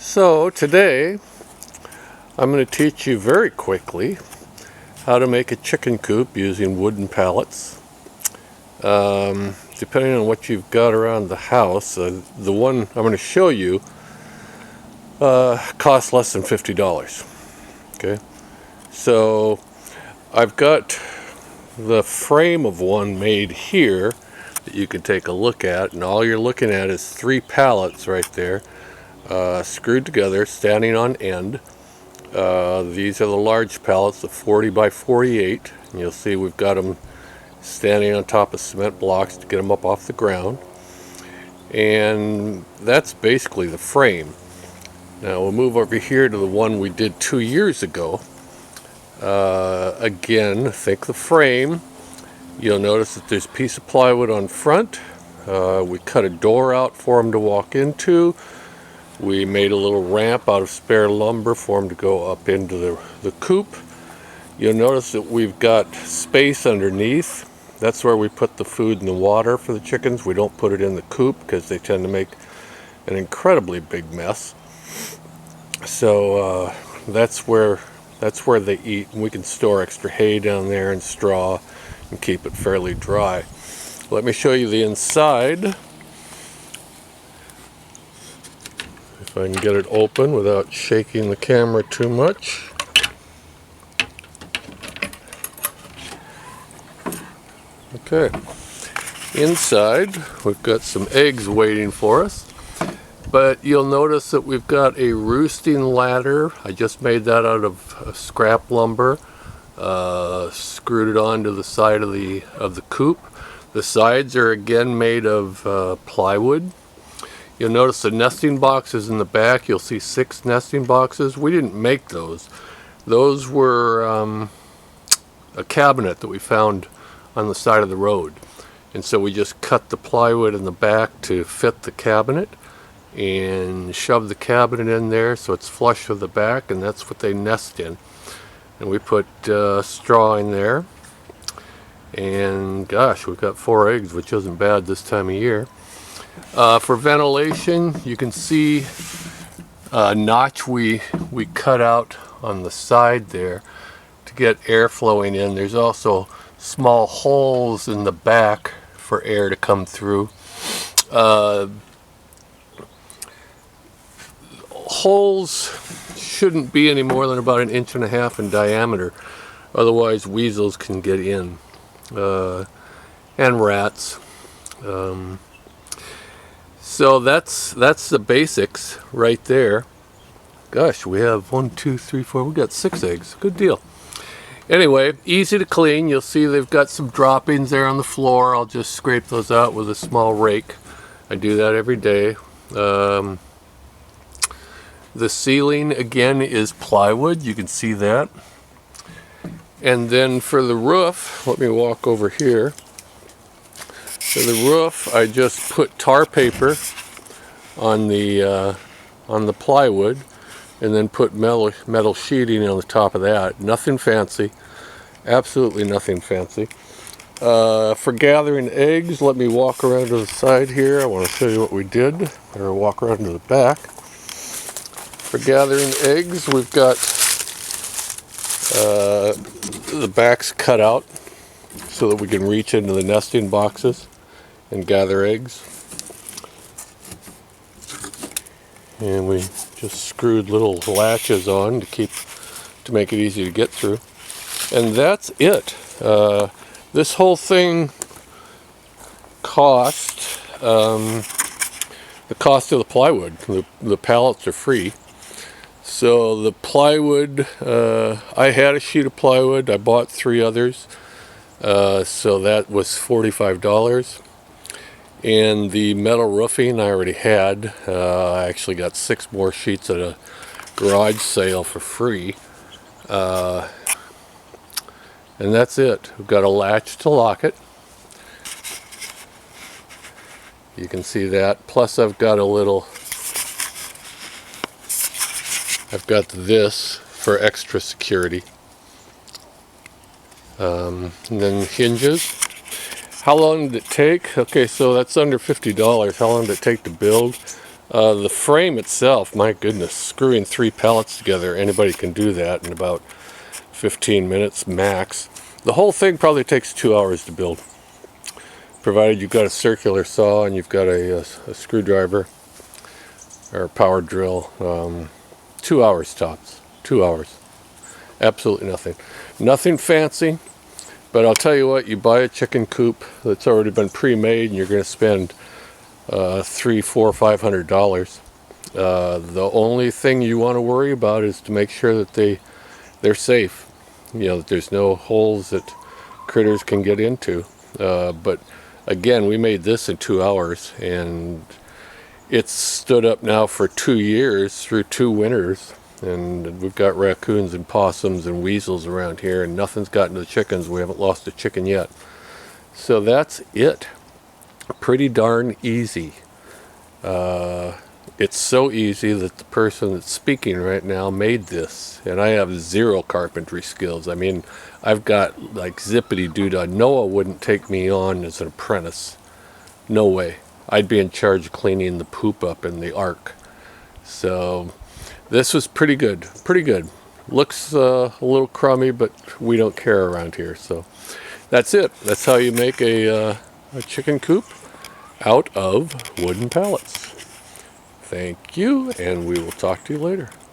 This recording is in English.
So today I'm going to teach you very quickly how to make a chicken coop using wooden pallets. Depending on what you've got around the house, the one I'm going to show you costs less than $50. Okay, so I've got the frame of one made here that you can take a look at, and all you're looking at is 3 pallets right there, screwed together, standing on end. These are the large pallets, the 40 by 48, and you'll see we've got them standing on top of cement blocks to get them up off the ground. And that's basically the frame. Now we'll move over here to the one we did 2 years ago. Again, think the frame. You'll notice that there's a piece of plywood on front. We cut a door out for them to walk into. We made a little ramp out of spare lumber for them to go up into the coop. You'll notice that we've got space underneath. That's where we put the food and the water for the chickens. We don't put it in the coop because they tend to make an incredibly big mess. So that's where they eat, and we can store extra hay down there and straw and keep it fairly dry. Let me show you the inside. If I can get it open without shaking the camera too much. Okay, inside we've got some eggs waiting for us, but you'll notice that we've got a roosting ladder. I just made that out of scrap lumber, screwed it onto the side of the coop. The sides are again made of plywood. You'll notice the nesting boxes in the back. You'll see 6 nesting boxes. We didn't make those. Those were a cabinet that we found on the side of the road, and so we just cut the plywood in the back to fit the cabinet and shove the cabinet in there so it's flush with the back, and that's what they nest in. And we put straw in there, and gosh, we've got 4 eggs, which isn't bad this time of year. For ventilation, you can see a notch we cut out on the side there to get air flowing in. There's also small holes in the back for air to come through. Holes shouldn't be any more than about 1.5 inches in diameter, otherwise weasels can get in, and rats. So that's the basics right there. Gosh, we have 1, 2, 3, 4. We got 6 eggs. Good deal. Anyway, easy to clean. You'll see they've got some droppings there on the floor. I'll just scrape those out with a small rake. I do that every day. The ceiling again is plywood. You can see that. And then for the roof, let me walk over here. For the roof, I just put tar paper on the plywood, and then put metal sheeting on the top of that. Nothing fancy, absolutely nothing fancy. For gathering eggs, let me walk around to the side here. I want to show you what we did. Or walk around to the back. For gathering eggs, we've got the backs cut out so that we can reach into the nesting boxes and gather eggs. And we just screwed little latches on to make it easy to get through. And that's it. This whole thing cost the cost of the plywood. The pallets are free. So the plywood, I had a sheet of plywood. I bought 3 others. So that was $45. And the metal roofing I already had. I actually got 6 more sheets at a garage sale for free. And that's it. We've got a latch to lock it. You can see that. Plus I've got this for extra security. And then hinges. How long did it take? Okay, so that's under $50. How long did it take to build? The frame itself, my goodness, screwing 3 pallets together, anybody can do that in about 15 minutes max. The whole thing probably takes 2 hours to build, provided you've got a circular saw and you've got a screwdriver or a power drill. 2 hours tops. 2 hours. Absolutely nothing. Nothing fancy, but I'll tell you what, you buy a chicken coop that's already been pre-made and you're going to spend $300, $400, $500. The only thing you want to worry about is to make sure that they're safe. You know, that there's no holes that critters can get into. But again, we made this in 2 hours, and it's stood up now for 2 years through 2 winters. And we've got raccoons and possums and weasels around here, and nothing's gotten to the chickens. We haven't lost a chicken yet. So that's it. Pretty darn easy. It's so easy that the person that's speaking right now made this, and I have 0 carpentry skills. I mean, I've got like zippity doo-dah. Noah wouldn't take me on as an apprentice. No way. I'd be in charge of cleaning the poop up in the ark. So this was pretty good. Pretty good. Looks a little crummy, but we don't care around here. So that's it. That's how you make a chicken coop out of wooden pallets. Thank you, and we will talk to you later.